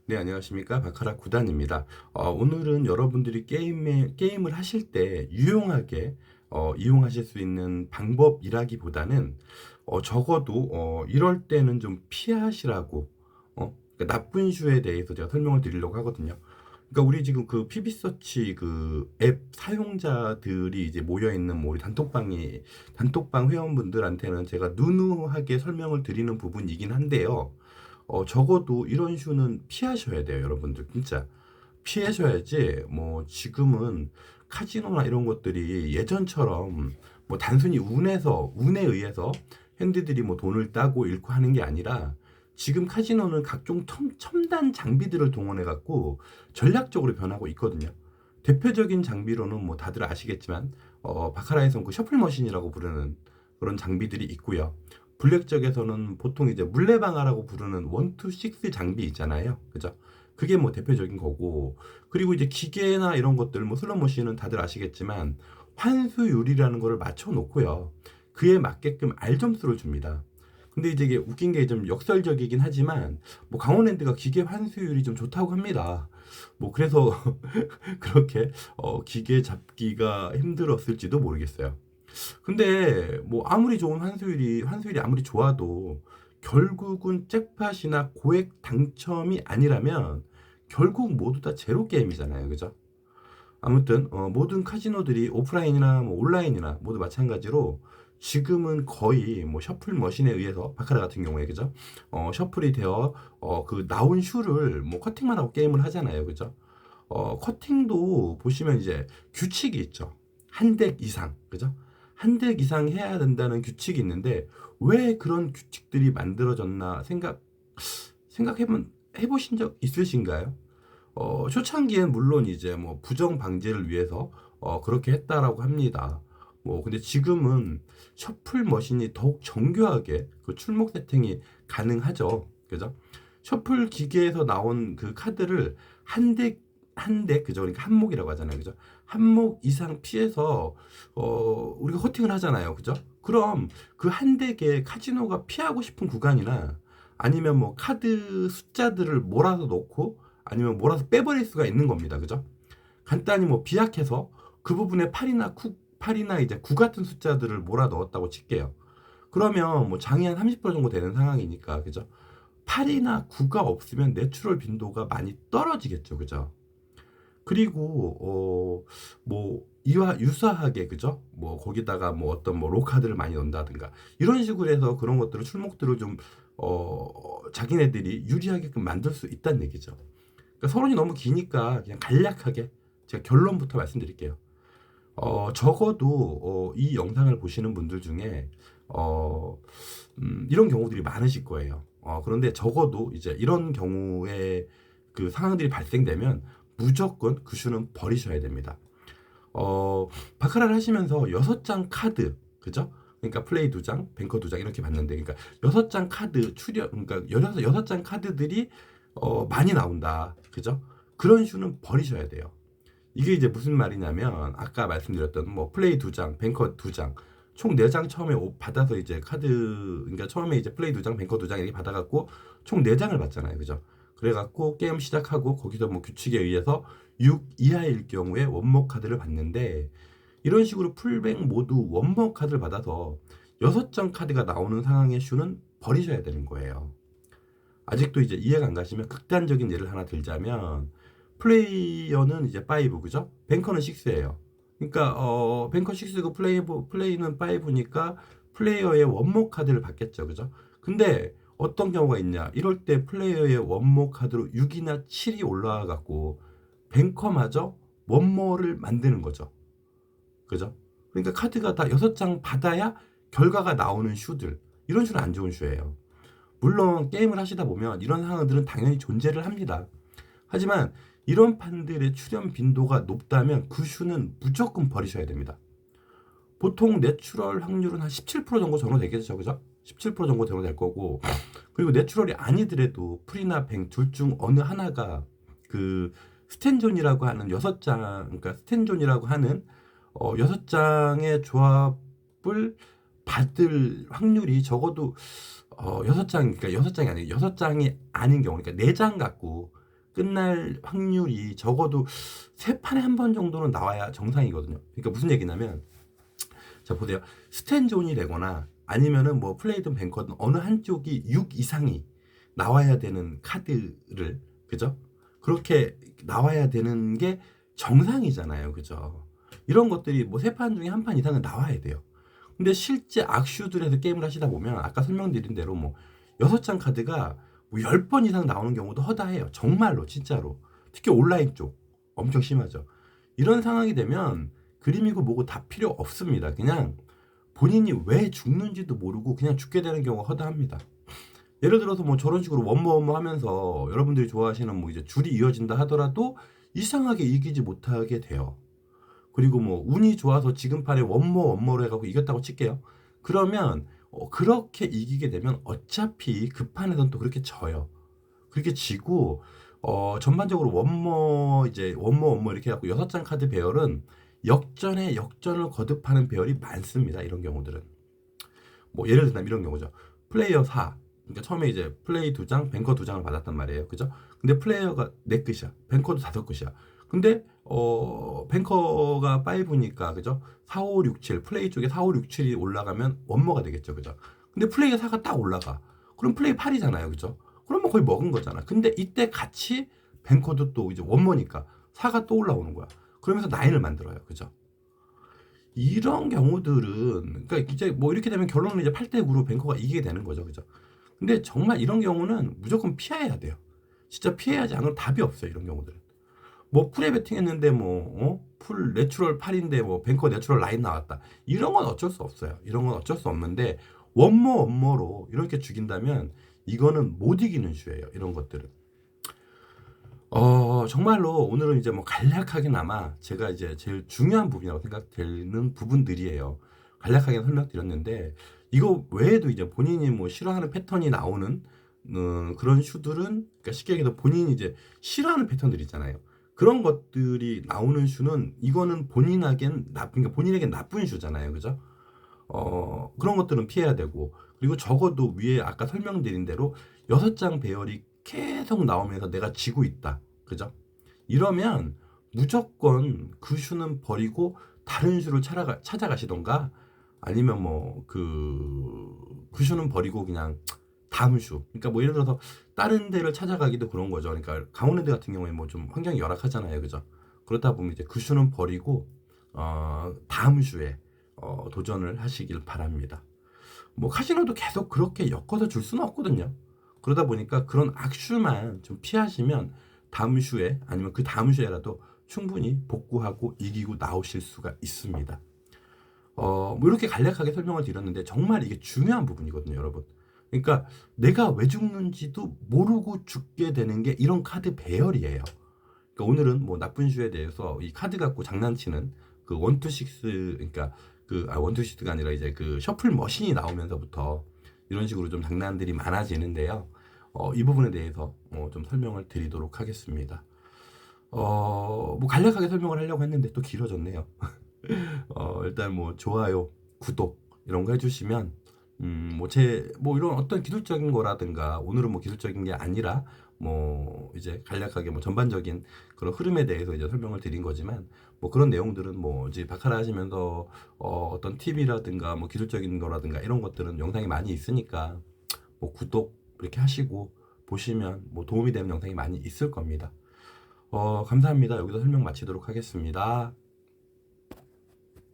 네, 안녕하십니까. 바카라 구단입니다. 오늘은 여러분들이 게임을 하실 때 유용하게 이용하실 수 있는 방법이라기보다는 적어도 이럴 때는 좀 피하시라고 그러니까 나쁜 슈에 대해서 제가 설명을 드리려고 하거든요. 그러니까 우리 지금 그 PB서치 그 앱 사용자들이 이제 모여 있는 뭐 우리 단톡방 회원분들한테는 제가 누누하게 설명을 드리는 부분이긴 한데요. 적어도 이런 슈는 피하셔야 돼요, 여러분들. 진짜. 피하셔야지, 뭐, 지금은 카지노나 이런 것들이 예전처럼 뭐 단순히 운에 의해서 핸드들이 뭐 돈을 따고 잃고 하는 게 아니라 지금 카지노는 각종 첨단 장비들을 동원해갖고 전략적으로 변하고 있거든요. 대표적인 장비로는 뭐 다들 아시겠지만, 바카라에서는 그 셔플 머신이라고 부르는 그런 장비들이 있고요. 블랙 쪽에서는 보통 이제 물레방아라고 부르는 1, 2, 6 장비 있잖아요. 그죠? 그게 뭐 대표적인 거고, 그리고 이제 기계나 이런 것들, 뭐 슬롯머신은 다들 아시겠지만, 환수율이라는 거를 맞춰 놓고요. 그에 맞게끔 알점수를 줍니다. 근데 이제 이게 웃긴 게 좀 역설적이긴 하지만, 뭐 강원랜드가 기계 환수율이 좀 좋다고 합니다. 뭐 그래서 그렇게 기계 잡기가 힘들었을지도 모르겠어요. 근데 뭐 아무리 좋은 환수율이 아무리 좋아도 결국은 잭팟이나 고액 당첨이 아니라면 결국 모두 다 제로 게임이잖아요. 그죠? 아무튼 모든 카지노들이 오프라인이나 뭐 온라인이나 모두 마찬가지로 지금은 거의 뭐 셔플 머신에 의해서 바카라 같은 경우에 그죠? 셔플이 되어 그 나온 슈를 뭐 커팅만 하고 게임을 하잖아요. 그죠? 커팅도 보시면 이제 규칙이 있죠. 한 덱 이상, 그죠? 한 덱 이상 해야 된다는 규칙이 있는데 왜 그런 규칙들이 만들어졌나 해보신 적 있으신가요? 초창기엔 물론 이제 뭐 부정 방지를 위해서 그렇게 했다라고 합니다. 뭐 근데 지금은 셔플 머신이 더욱 정교하게 그 출목 세팅이 가능하죠. 그죠? 셔플 기계에서 나온 그 카드를 한 덱, 그죠? 그러니까 한 목이라고 하잖아요. 그죠? 한 목 이상 피해서, 우리가 호팅을 하잖아요. 그죠? 그럼 그 한 덱에 카지노가 피하고 싶은 구간이나 아니면 뭐 카드 숫자들을 몰아서 놓고 아니면 몰아서 빼버릴 수가 있는 겁니다. 그죠? 간단히 뭐 비약해서 그 부분에 팔이나 이제 9 같은 숫자들을 몰아 넣었다고 칠게요. 그러면 뭐 장이 한 30% 정도 되는 상황이니까, 그죠? 8이나 9가 없으면 내추럴 빈도가 많이 떨어지겠죠. 그죠? 그리고 뭐 이와 유사하게 그죠? 뭐 거기다가 뭐 어떤 뭐 로카드를 많이 넣는다든가 이런 식으로 해서 그런 것들을 출목들을 좀 자기네들이 유리하게끔 만들 수 있다는 얘기죠. 그러니까 서론이 너무 기니까 그냥 간략하게 제가 결론부터 말씀드릴게요. 적어도 이 영상을 보시는 분들 중에 어, 이런 경우들이 많으실 거예요. 그런데 적어도 이제 이런 경우에 그 상황들이 발생되면 무조건 그 슈는 버리셔야 됩니다. 바카라를 하시면서 6장 카드, 그죠? 그러니까 플레이 2장, 뱅커 2장 이렇게 봤는데, 그러니까 6장 카드 그러니까 여섯 장 카드들이 많이 나온다, 그죠? 그런 슈는 버리셔야 돼요. 이게 이제 무슨 말이냐면 아까 말씀드렸던 뭐 플레이 2장, 뱅커 2장, 총 4장 처음에 받아서 이제 카드 그러니까 처음에 이제 플레이 2장, 뱅커 2장 이렇게 받아갖고 총 4장을 받잖아요. 그죠? 그래갖고 게임 시작하고 거기서 뭐 규칙에 의해서 6 이하일 경우에 원목 카드를 받는데 이런 식으로 풀백 모두 원목 카드를 받아서 6장 카드가 나오는 상황의 슈는 버리셔야 되는 거예요. 아직도 이제 이해가 안 가시면 극단적인 예를 하나 들자면 플레이어는 이제 5 그죠? 뱅커는 6예요. 그러니까 뱅커 6고 플레이는 5니까 플레이어의 원목 카드를 받겠죠. 그죠? 근데 어떤 경우가 있냐? 이럴 때 플레이어의 원목 카드로 6이나 7이 올라와 갖고 뱅커마저 원모를 만드는 거죠. 그죠? 그러니까 카드가 다 6장 받아야 결과가 나오는 슈들. 이런 슈는 안 좋은 슈예요. 물론 게임을 하시다 보면 이런 상황들은 당연히 존재를 합니다. 하지만 이런 판들의 출현 빈도가 높다면 그 슈는 무조건 버리셔야 됩니다. 보통 내추럴 확률은 한 17% 정도 정도되겠죠, 그죠? 17% 정도 정도될 거고, 그리고 내추럴이 아니더라도 프리나 뱅 둘 중 어느 하나가 그 스탠존이라고 하는 6장, 그러니까 스탠존이라고 하는 6장의 조합을 받을 확률이 적어도 6장, 그러니까 6장이 아니고 6장이 아닌 경우, 그러니까 4장 갖고 끝날 확률이 적어도 3판에 한 번 정도는 나와야 정상이거든요. 그러니까 무슨 얘기냐면, 자 보세요. 스탠존이 되거나 아니면은 뭐 플레이든 뱅커든 어느 한쪽이 6 이상이 나와야 되는 카드를, 그죠? 그렇게 나와야 되는 게 정상이잖아요. 그죠? 이런 것들이 뭐 3판 중에 한 판 이상은 나와야 돼요. 근데 실제 악슈들에서 게임을 하시다 보면 아까 설명드린 대로 뭐 6장 카드가 뭐 10번 이상 나오는 경우도 허다해요. 정말로 진짜로. 특히 온라인 쪽 엄청 심하죠. 이런 상황이 되면 그림이고 뭐고 다 필요 없습니다. 그냥 본인이 왜 죽는지도 모르고 그냥 죽게 되는 경우가 허다합니다. 예를 들어서 뭐 저런 식으로 원모 하면서 여러분들이 좋아하시는 뭐 이제 줄이 이어진다 하더라도 이상하게 이기지 못하게 돼요. 그리고 뭐 운이 좋아서 지금 판에 원모로 해갖고 이겼다고 칠게요. 그러면 그렇게 이기게 되면 어차피 그 판에선 또 그렇게 져요. 그렇게 지고 전반적으로 원모 이렇게 해갖고 6장 카드 배열은 역전에 역전을 거듭하는 배열이 많습니다. 이런 경우들은 뭐 예를 들면 이런 경우죠. 플레이어 4. 그러니까 처음에 이제 플레이 2장, 뱅커 2장을 받았단 말이에요. 그죠? 근데 플레이어가 4끝이야. 뱅커도 5끝이야. 근데 뱅커가 5니까 그죠? 4, 5, 6, 7 플레이 쪽에 4, 5, 6, 7이 올라가면 원모가 되겠죠. 그죠? 근데 플레이어 4가 딱 올라가. 그럼 플레이 8이잖아요. 그죠? 그러면 거의 먹은 거잖아. 근데 이때 같이 뱅커도 또 이제 원모니까 4가 또 올라오는 거야. 그러면서 9을 만들어요. 그죠? 이런 경우들은 그러니까 이제 뭐 이렇게 되면 결론은 이제 8대 9로 뱅커가 이기게 되는 거죠. 그죠? 근데 정말 이런 경우는 무조건 피해야 돼요. 진짜 피해야지 않으면 답이 없어요. 이런 경우들은. 뭐 풀에 베팅했는데 풀 내추럴 8인데 뭐 뱅커 내추럴 라인 나왔다. 이런 건 어쩔 수 없어요. 이런 건 어쩔 수 없는데 원모로 이렇게 죽인다면 이거는 못 이기는 슈예요. 이런 것들은. 정말로 오늘은 이제 뭐 간략하게나마 제가 이제 제일 중요한 부분이라고 생각되는 부분들이에요. 간략하게 설명드렸는데 이거 외에도 이제 본인이 뭐 싫어하는 패턴이 나오는 그런 슈들은, 그러니까 쉽게 얘기해서 본인이 이제 싫어하는 패턴들 있잖아요. 그런 것들이 나오는 슈는 이거는 그러니까 본인에겐 나쁜 슈잖아요. 그죠? 그런 것들은 피해야 되고, 그리고 적어도 위에 아까 설명드린 대로 6장 배열이 계속 나오면서 내가 지고 있다. 그죠? 이러면 무조건 그 슈는 버리고 다른 슈를 찾아가시던가, 아니면 뭐 그 슈는 버리고 그냥 다음 슈. 그러니까 뭐 예를 들어서 다른 데를 찾아가기도 그런 거죠. 그러니까 강원랜드 같은 경우에 뭐 좀 환경이 열악하잖아요. 그죠? 그렇다 보면 이제 그 슈는 버리고 다음 슈에 도전을 하시길 바랍니다. 뭐 카지노도 계속 그렇게 엮어서 줄 수는 없거든요. 그러다 보니까 그런 악슈만 좀 피하시면 다음 슈에 아니면 그 다음 슈에라도 충분히 복구하고 이기고 나오실 수가 있습니다. 뭐 이렇게 간략하게 설명을 드렸는데 정말 이게 중요한 부분이거든요, 여러분. 그러니까 내가 왜 죽는지도 모르고 죽게 되는 게 이런 카드 배열이에요. 그러니까 오늘은 뭐 나쁜 슈에 대해서 이 카드 갖고 장난치는 그 원투식스, 그러니까 원투식스가 아니라 이제 그 셔플 머신이 나오면서부터 이런 식으로 좀 장난들이 많아지는데요. 이 부분에 대해서 좀 설명을 드리도록 하겠습니다. 뭐 간략하게 설명을 하려고 했는데 또 길어졌네요. 일단 뭐 좋아요, 구독 이런 거 해주시면 뭐 이런 어떤 기술적인 거라든가, 오늘은 뭐 기술적인 게 아니라 뭐 이제 간략하게 뭐 전반적인 그런 흐름에 대해서 이제 설명을 드린 거지만, 뭐 그런 내용들은 뭐 이제 바카라 하시면서 어떤 팁이라든가 뭐 기술적인 거라든가 이런 것들은 영상이 많이 있으니까 뭐 구독 이렇게 하시고 보시면 뭐 도움이 되는 영상이 많이 있을 겁니다. 감사합니다. 여기서 설명 마치도록 하겠습니다.